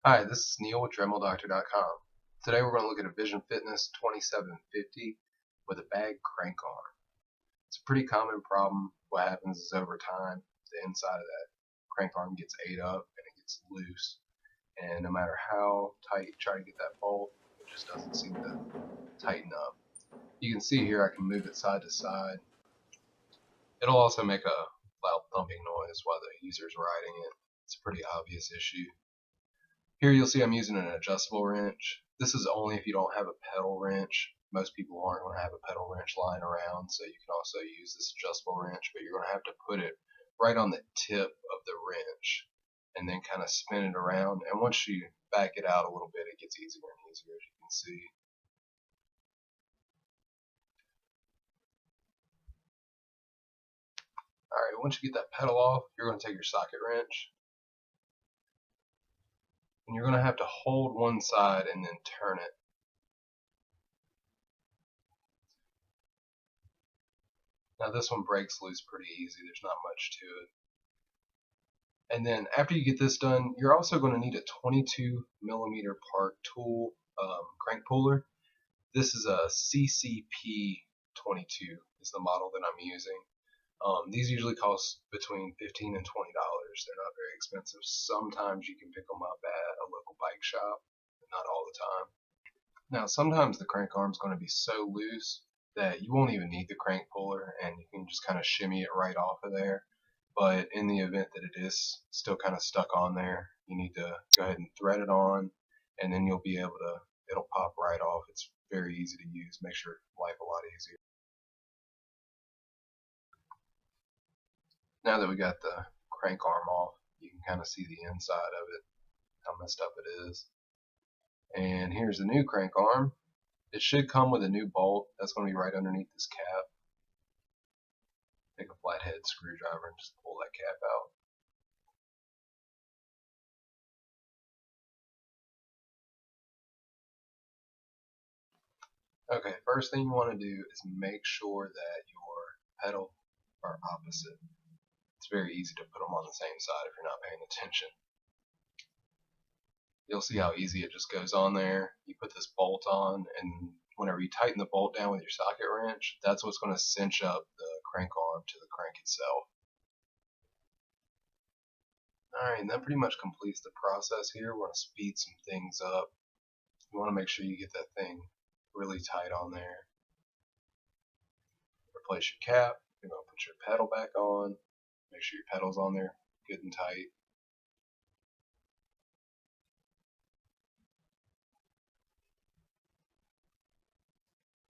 Hi, this is Neil with DremelDoctor.com. Today we're going to look at a Vision Fitness 2750 with a bag crank arm. It's a pretty common problem. What happens is over time, the inside of that crank arm gets ate up and it gets loose. And no matter how tight you try to get that bolt, it just doesn't seem to tighten up. You can see here I can move it side to side. It'll also make a loud thumping noise while the user's riding it. It's a pretty obvious issue. Here you'll see I'm using an adjustable wrench. This is only if you don't have a pedal wrench. Most people aren't going to have a pedal wrench lying around, so you can also use this adjustable wrench, but you're going to have to put it right on the tip of the wrench and then kind of spin it around. And once you back it out a little bit, it gets easier and easier, as you can see. Alright, once you get that pedal off, you're going to take your socket wrench and you're going to have to hold one side and then turn it. Now this one breaks loose pretty easy, there's not much to it. And then after you get this done, you're also going to need a 22mm Park tool crank puller. This is a CCP 22 is the model that I'm using. These usually cost between $15 and $20. They're not very expensive. Sometimes you can pick them up at a local bike shop, but not all the time. Now sometimes the crank arm is going to be so loose that you won't even need the crank puller and you can just kind of shimmy it right off of there. But in the event that it is still kind of stuck on there, you need to go ahead and thread it on, and then you'll be able to, it'll pop right off. It's very easy to use, makes your life a lot easier. Now that we got the crank arm off, you can kind of see the inside of it, how messed up it is. And here's the new crank arm. It should come with a new bolt that's going to be right underneath this cap. Take a flathead screwdriver and just pull that cap out. Okay, first thing you want to do is make sure that your pedal are opposite. It's very easy to put them on the same side if you're not paying attention. You'll see how easy it just goes on there. You put this bolt on, and whenever you tighten the bolt down with your socket wrench, that's what's going to cinch up the crank arm to the crank itself. Alright, and that pretty much completes the process here. We're going to speed some things up. You want to make sure you get that thing really tight on there. Replace your cap. You're going to put your pedal back on. Make sure your pedal's on there good and tight.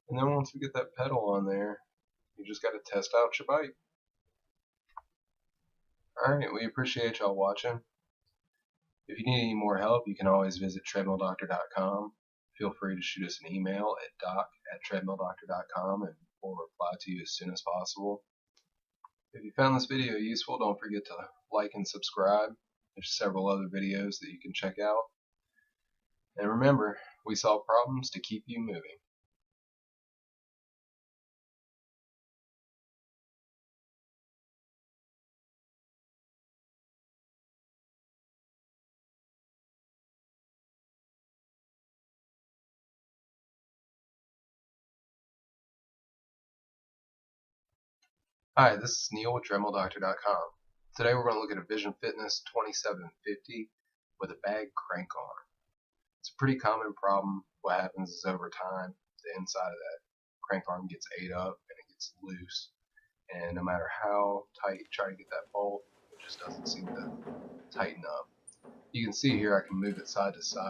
And then once we get that pedal on there, you just got to test out your bike. Alright, we appreciate y'all watching. If you need any more help, you can always visit treadmilldoctor.com. Feel free to shoot us an email at doc@treadmilldoctor.com and we'll reply to you as soon as possible. If you found this video useful, don't forget to like and subscribe. There's several other videos that you can check out. And remember, we solve problems to keep you moving. Hi, this is Neil with DremelDoctor.com. Today we're going to look at a Vision Fitness 2750 with a bag crank arm. It's a pretty common problem. What happens is over time, the inside of that crank arm gets ate up and it gets loose. And no matter how tight you try to get that bolt, it just doesn't seem to tighten up. You can see here I can move it side to side.